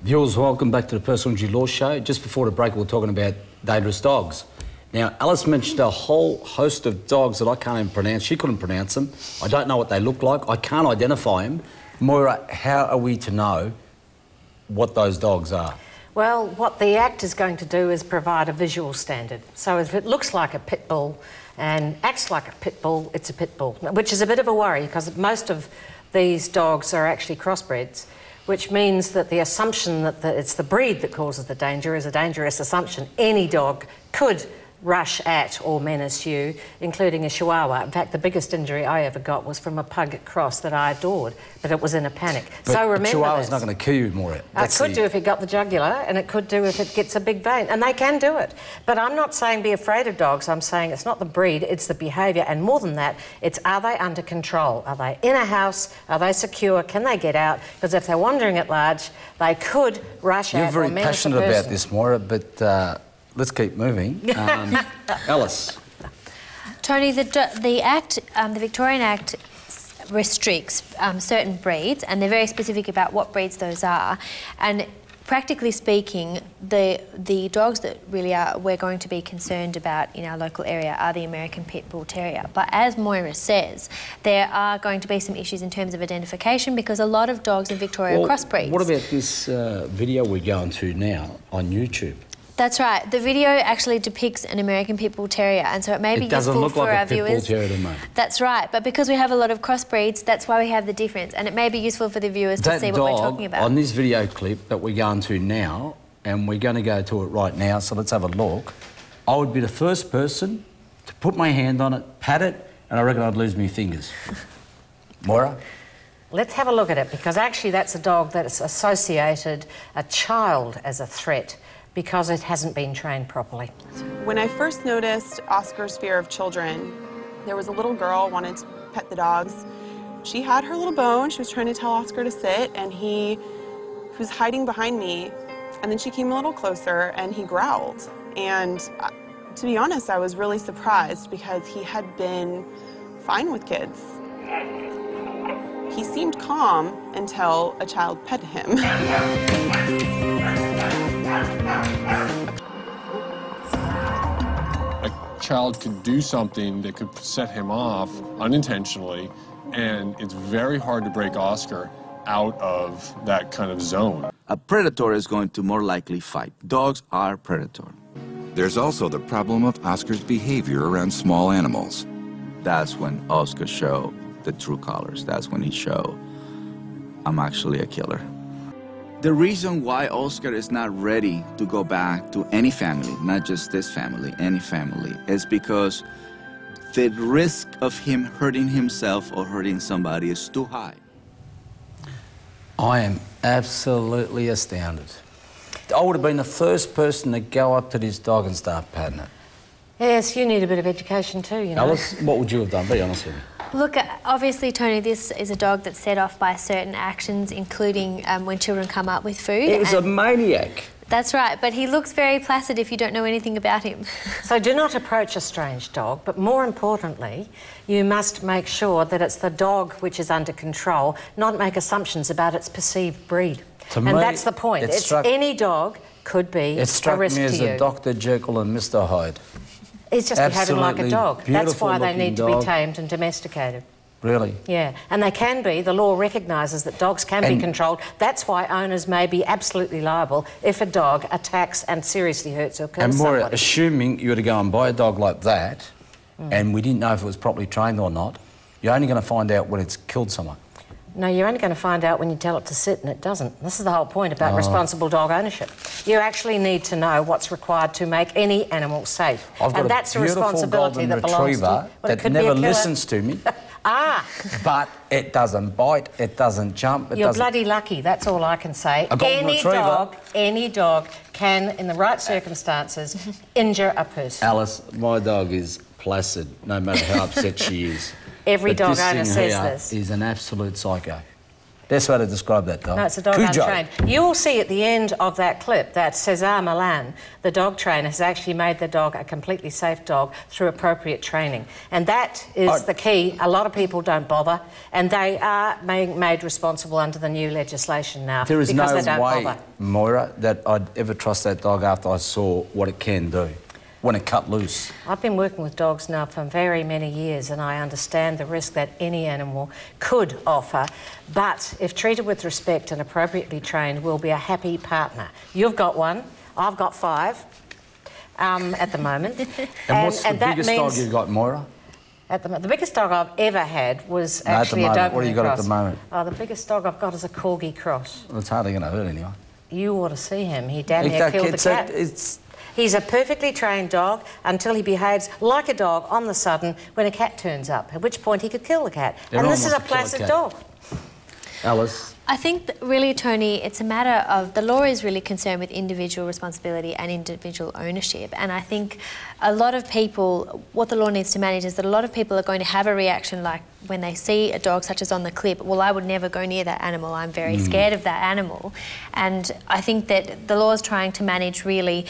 Viewers, welcome back to the Personal Injury Law Show. Just before the break, we were talking about dangerous dogs. Now, Alice mentioned a whole host of dogs that I can't even pronounce. She couldn't pronounce them. I don't know what they look like. I can't identify them. Moira, how are we to know what those dogs are? Well, what the Act is going to do is provide a visual standard. So if it looks like a pit bull and acts like a pit bull, it's a pit bull, which is a bit of a worry because most of these dogs are actually crossbreds, which means that the assumption that it's the breed that causes the danger is a dangerous assumption. Any dog could rush at or menace you, including a Chihuahua. In fact, the biggest injury I ever got was from a pug cross that I adored, but it was in a panic. But so remember, Chihuahua's not going to kill you, Moira. It could do if it got the jugular, and it could do if it gets a big vein, and they can do it. But I'm not saying be afraid of dogs. I'm saying it's not the breed, it's the behaviour, and more than that, it's are they under control? Are they in a house? Are they secure? Can they get out? Because if they're wandering at large, they could rush You're at or menace a person. very passionate about this, Moira, but let's keep moving. Alice. Tony, the Act, the Victorian Act restricts certain breeds, and they're very specific about what breeds those are. And practically speaking, the dogs that really we're going to be concerned about in our local area are the American Pit Bull Terrier. But as Moira says, there are going to be some issues in terms of identification because a lot of dogs in Victoria are crossbreeds. What about this video we're going to now on YouTube? That's right. The video actually depicts an American Pit Bull Terrier, and so it may be useful for our viewers. It doesn't look like a Pit Bull Terrier to me. That's right, but because we have a lot of crossbreeds, that's why we have the difference, and it may be useful for the viewers to see what we're talking about. On this video clip that we're going to now, and we're going to go to it right now, so let's have a look. I would be the first person to put my hand on it, pat it, and I reckon I'd lose my fingers. Moira? Let's have a look at it, because actually that's a dog that's associated a child as a threat because it hasn't been trained properly. When I first noticed Oscar's fear of children, there was a little girl who wanted to pet the dogs. She had her little bone, she was trying to tell Oscar to sit, and he was hiding behind me, and then she came a little closer and he growled. And to be honest, I was really surprised because he had been fine with kids. He seemed calm until a child pet him. A child could do something that could set him off unintentionally, and it's very hard to break Oscar out of that kind of zone. A predator is going to more likely fight. Dogs are predator. There's also the problem of Oscar's behavior around small animals. That's when Oscar showed the true colors. That's when he showed, I'm actually a killer. The reason why Oscar is not ready to go back to any family, not just this family, any family, is because the risk of him hurting himself or hurting somebody is too high. I am absolutely astounded. I would have been the first person to go up to this dog and start patting it. Yes, you need a bit of education too, you know. Alice, what would you have done? Be honest with me. Look, obviously, Tony, this is a dog that's set off by certain actions, including when children come up with food. He was a maniac. That's right, but he looks very placid if you don't know anything about him. So do not approach a strange dog, but more importantly, you must make sure that it's the dog which is under control, not make assumptions about its perceived breed. And that's the point. It's any dog could be a risk to you. It struck me as a Dr. Jekyll and Mr. Hyde. He's just behaving like a dog. That's why they need to be tamed and domesticated. Really? Yeah, and they can be. The law recognises that dogs can be controlled. That's why owners may be absolutely liable if a dog attacks and seriously hurts or kills somebody. And Moira, assuming you were to go and buy a dog like that, and we didn't know if it was properly trained or not, you're only going to find out when it's killed someone. No, you're only going to find out when you tell it to sit and it doesn't. This is the whole point about responsible dog ownership. You actually need to know what's required to make any animal safe. And that's a responsibility that belongs to... that never listens to me. But it doesn't bite, it doesn't jump, You're bloody lucky, that's all I can say. Any dog can, in the right circumstances, injure a person. Alice, my dog is placid, no matter how upset she is. Every dog owner says this. Is an absolute psycho. Best way to describe that dog. No, it's a dog Cujo. untrained. You will see at the end of that clip that Cesar Millan, the dog trainer, has actually made the dog a completely safe dog through appropriate training. And that is the key. A lot of people don't bother, and they are being made responsible under the new legislation now. There is because no they don't way, bother. Moira, that I'd ever trust that dog after I saw what it can do when it cut loose. I've been working with dogs now for very many years, and I understand the risk that any animal could offer, but if treated with respect and appropriately trained, we'll be a happy partner. You've got one, I've got 5 at the moment. And what's the biggest dog you've got, Moira? The biggest dog I've ever had was No, actually a at the moment. Doberman What do you got cross. at the moment? Oh, the biggest dog I've got is a Corgi cross. Well, it's hardly going to hurt anyone. You ought to see him. He damn near killed the cat. He's a perfectly trained dog until he behaves like a dog on the sudden when a cat turns up, at which point he could kill the cat. Everyone and this is a wants to kill a placid cat. dog. Alice? I think that really, Tony, it's a matter of the law is really concerned with individual responsibility and individual ownership. And I think a lot of people, what the law needs to manage is that a lot of people are going to have a reaction like when they see a dog such as on the clip, well, I would never go near that animal. I'm very scared of that animal. And I think that the law is trying to manage really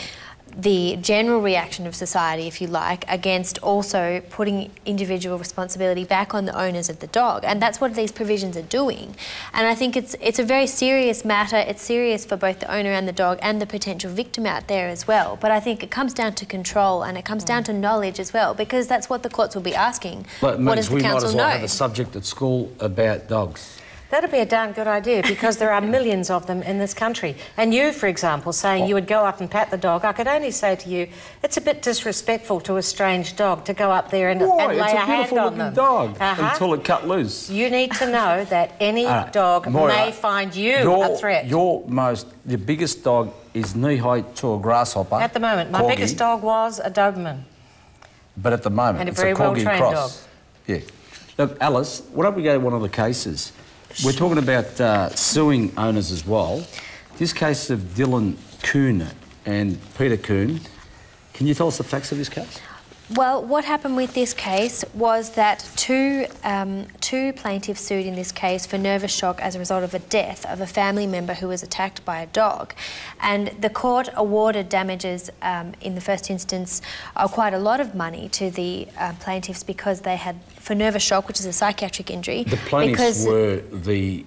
the general reaction of society, if you like, against also putting individual responsibility back on the owners of the dog. And that's what these provisions are doing. And I think it's a very serious matter. It's serious for both the owner and the dog and the potential victim out there as well. But I think it comes down to control and it comes down to knowledge as well, because that's what the courts will be asking. But what does the we might council as well know? have a subject at school about dogs. That'd be a darn good idea, because there are millions of them in this country. And you, for example, saying you would go up and pat the dog, I could only say to you, it's a bit disrespectful to a strange dog to go up there and lay a hand on them. It's a beautiful-looking dog until it cut loose. You need to know that any dog Moira, may find you a threat. The biggest dog is knee-high to a grasshopper. At the moment, my Corgi. biggest dog was a Doberman. But at the moment, And a it's very a Corgi well-trained cross. dog. Yeah. Look, Alice, why don't we go to one of the cases? We're talking about suing owners as well. This case of Dylan Kuhn and Peter Kuhn. Can you tell us the facts of this case? Well, what happened with this case was that two plaintiffs sued in this case for nervous shock as a result of a death of a family member who was attacked by a dog. And the court awarded damages in the first instance quite a lot of money to the plaintiffs because they had, for nervous shock, which is a psychiatric injury. The plaintiffs were the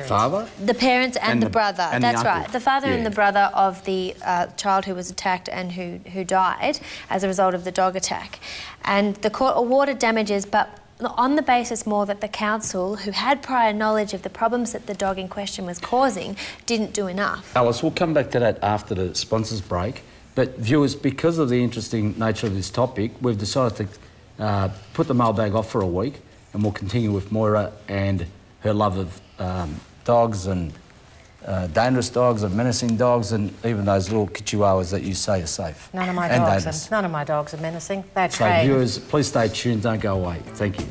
father? The parents and the brother. and That's the uncle. right. The father and the brother of the child who was attacked and who died as a result of the dog attack. And the court awarded damages, but on the basis more that the council, who had prior knowledge of the problems that the dog in question was causing, didn't do enough. Alice, we'll come back to that after the sponsors break. But viewers, because of the interesting nature of this topic, we've decided to put the mailbag off for a week, and we'll continue with Moira and her love of dogs and dangerous dogs and menacing dogs and even those little chihuahuas that you say are safe. None of my and dogs dangerous. None of my dogs are menacing. They're So trained. viewers, please stay tuned, don't go away. Thank you.